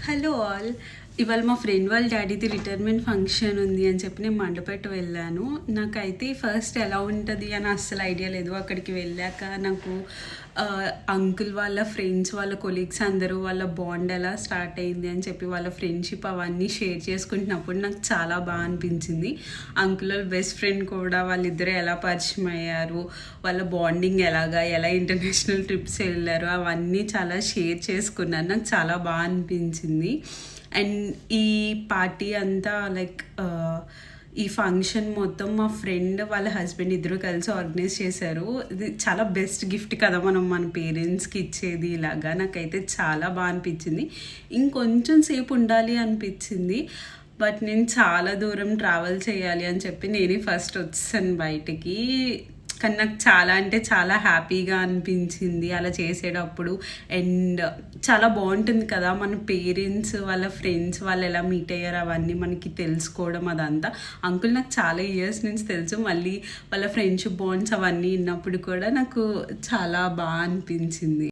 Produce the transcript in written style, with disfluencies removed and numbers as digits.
Hello all. ఇవాళ మా friend వాళ్ళ డాడీది రిటైర్మెంట్ ఫంక్షన్ ఉంది అని చెప్పి నేను మండపేట వెళ్ళాను. నాకైతే ఫస్ట్ ఎలా ఉంటుంది అని అస్సలు ఐడియా లేదు. అక్కడికి వెళ్ళాక నాకు అంకుల్ వాళ్ళ ఫ్రెండ్స్, వాళ్ళ కొలీగ్స్ అందరూ వాళ్ళ బాండ్ ఎలా స్టార్ట్ అయింది అని చెప్పి వాళ్ళ ఫ్రెండ్షిప్ అవన్నీ షేర్ చేసుకుంటున్నప్పుడు నాకు చాలా బాగా అనిపించింది. అంకుల్ వాళ్ళ బెస్ట్ ఫ్రెండ్ కూడా వాళ్ళిద్దరూ ఎలా పరిచయం అయ్యారు, వాళ్ళ బాండింగ్ ఎలా ఇంటర్నేషనల్ ట్రిప్స్ వెళ్ళారు అవన్నీ చాలా షేర్ చేసుకున్నాను. నాకు చాలా బాగా అనిపించింది. అండ్ ఈ పార్టీ అంతా ఈ ఫంక్షన్ మొత్తం మా ఫ్రెండ్ వాళ్ళ హస్బెండ్ ఇద్దరు కలిసి ఆర్గనైజ్ చేశారు. ఇది చాలా బెస్ట్ గిఫ్ట్ కదా మనం మన పేరెంట్స్కి ఇచ్చేది. ఇలాగా నాకైతే చాలా బాగా అనిపించింది. ఇంకొంచెం సేపు ఉండాలి అనిపించింది, బట్ నేను చాలా దూరం ట్రావెల్ చేయాలి అని చెప్పి నేనే ఫస్ట్ వచ్చాను బయటికి. కానీ నాకు చాలా అంటే చాలా హ్యాపీగా అనిపించింది అలా చేసేటప్పుడు. అండ్ చాలా బాగుంటుంది కదా మన పేరెంట్స్ వాళ్ళ ఫ్రెండ్స్ వాళ్ళు ఎలా మీట్ అయ్యారు అవన్నీ మనకి తెలుసుకోవడం. అదంతా అంకుల్ నాకు చాలా ఇయర్స్ నుంచి తెలుసు, మళ్ళీ వాళ్ళ ఫ్రెండ్షిప్ బాండ్స్ అవన్నీ విన్నప్పుడు కూడా నాకు చాలా బాగా అనిపించింది.